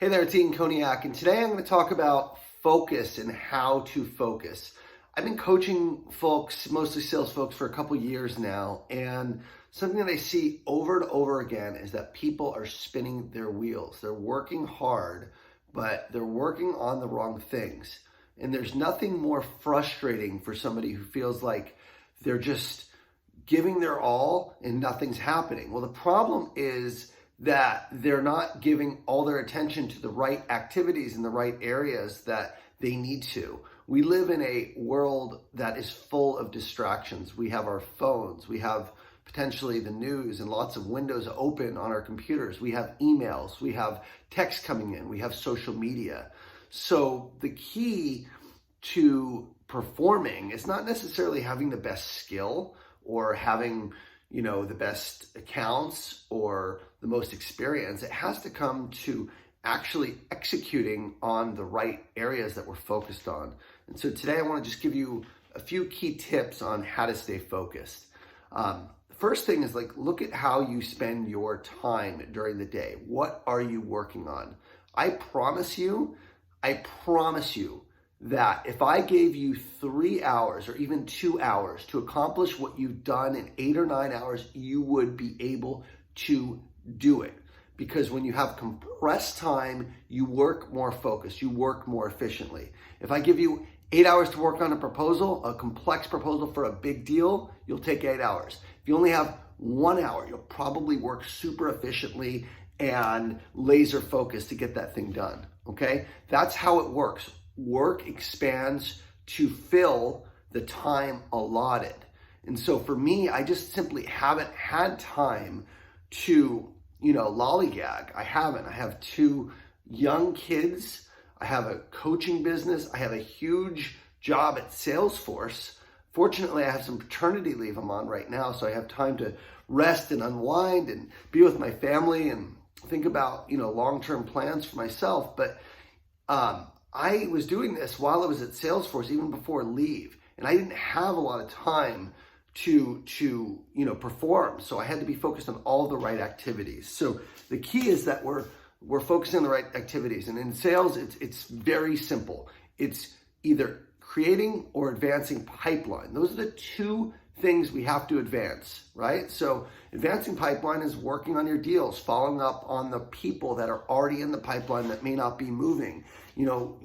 Hey there, it's Ian Koniak, and today I'm going to talk about focus and how to focus. I've been coaching folks, mostly sales folks, for a couple years now, and something that I see over and over again is that people are spinning their wheels. They're working hard, but they're working on the wrong things. And there's nothing more frustrating for somebody who feels like they're just giving their all and nothing's happening. Well, the problem is that they're not giving all their attention to the right activities in the right areas that they need to. We live in a world that is full of distractions. We have our phones, we have potentially the news and lots of windows open on our computers. We have emails, we have text coming in, we have social media. So the key to performing is not necessarily having the best skill or having the best accounts or the most experience. It has to come to actually executing on the right areas that we're focused on. And so today I want to just give you a few key tips on how to stay focused. The first thing is look at how you spend your time during the day. What are you working on? I promise you that if I gave you 3 hours or even 2 hours to accomplish what you've done in 8 or 9 hours, you would be able to do it. Because when you have compressed time, you work more focused, you work more efficiently. If I give you 8 hours to work on a proposal, a complex proposal for a big deal, you'll take 8 hours. If you only have 1 hour, you'll probably work super efficiently and laser focused to get that thing done, okay? That's how it works. Work expands to fill the time allotted. And so for me, I just simply haven't had time to, lollygag. I haven't. I have 2 young kids. I have a coaching business. I have a huge job at Salesforce. Fortunately, I have some paternity leave I'm on right now, so I have time to rest and unwind and be with my family and think about, long-term plans for myself. But I was doing this while I was at Salesforce, even before leave, and I didn't have a lot of time to perform. So I had to be focused on all the right activities. So the key is that we're focusing on the right activities. And in sales, it's very simple. It's either creating or advancing pipeline. Those are the 2 things we have to advance, right? So advancing pipeline is working on your deals, following up on the people that are already in the pipeline that may not be moving,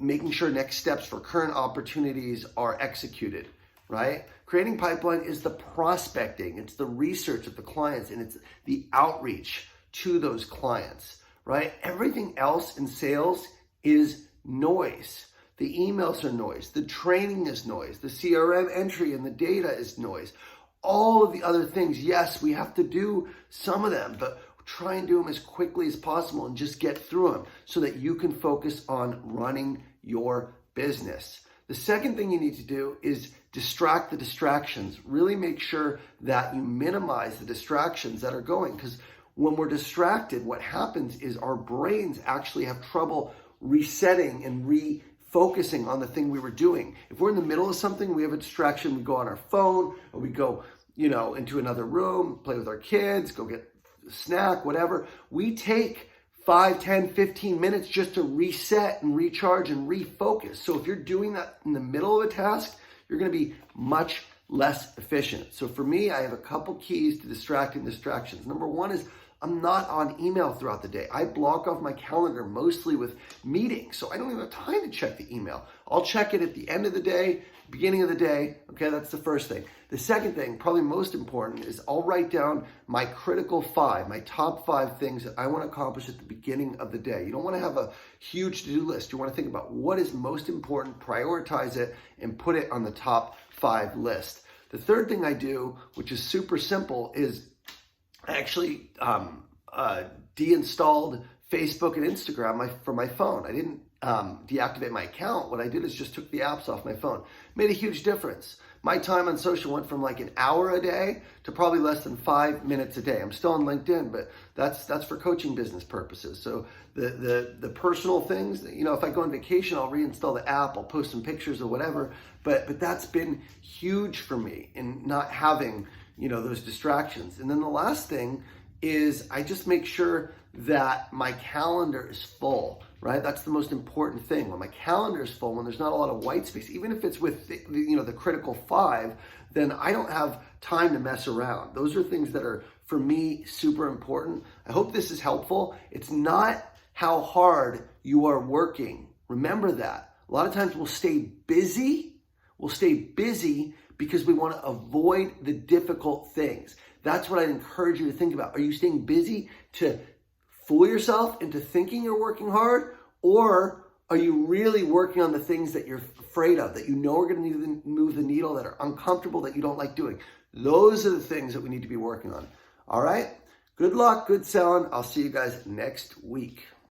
making sure next steps for current opportunities are executed, right? Creating pipeline is the prospecting, it's the research of the clients, and it's the outreach to those clients, right? Everything else in sales is noise. The emails are noise, the training is noise, the CRM entry and the data is noise. All of the other things, yes, we have to do some of them, but try and do them as quickly as possible and just get through them so that you can focus on running your business. The second thing you need to do is distract the distractions. Really make sure that you minimize the distractions that are going, because when we're distracted, what happens is our brains actually have trouble resetting and refocusing on the thing we were doing. If we're in the middle of something, we have a distraction, we go on our phone, or we go, into another room, play with our kids, go get a snack, whatever. We take 5, 10, 15 minutes just to reset and recharge and refocus. So if you're doing that in the middle of a task, you're going to be much less efficient. So for me, I have a couple keys to distracting distractions. Number 1 is I'm not on email throughout the day. I block off my calendar mostly with meetings, so I don't even have time to check the email. I'll check it at the end of the day, beginning of the day. Okay, that's the first thing. The second thing, probably most important, is I'll write down my critical 5, my top 5 things that I want to accomplish at the beginning of the day. You don't want to have a huge to-do list. You want to think about what is most important, prioritize it, and put it on the top 5 list. The third thing I do, which is super simple, is I actually deinstalled Facebook and Instagram from my phone. I didn't deactivate my account. What I did is just took the apps off my phone. Made a huge difference. My time on social went from like an hour a day to probably less than 5 minutes a day. I'm still on LinkedIn, but that's for coaching business purposes. So the personal things, if I go on vacation, I'll reinstall the app, I'll post some pictures or whatever. But that's been huge for me in not having those distractions. And then the last thing is I just make sure that my calendar is full, right? That's the most important thing. When my calendar is full, when there's not a lot of white space, even if it's with the critical 5, then I don't have time to mess around. Those are things that are, for me, super important. I hope this is helpful. It's not how hard you are working. Remember that. A lot of times we'll stay busy. We'll stay busy because we want to avoid the difficult things. That's what I'd encourage you to think about. Are you staying busy to fool yourself into thinking you're working hard? Or are you really working on the things that you're afraid of, that you know are going to move the needle, that are uncomfortable, that you don't like doing? Those are the things that we need to be working on. All right? Good luck, good selling. I'll see you guys next week.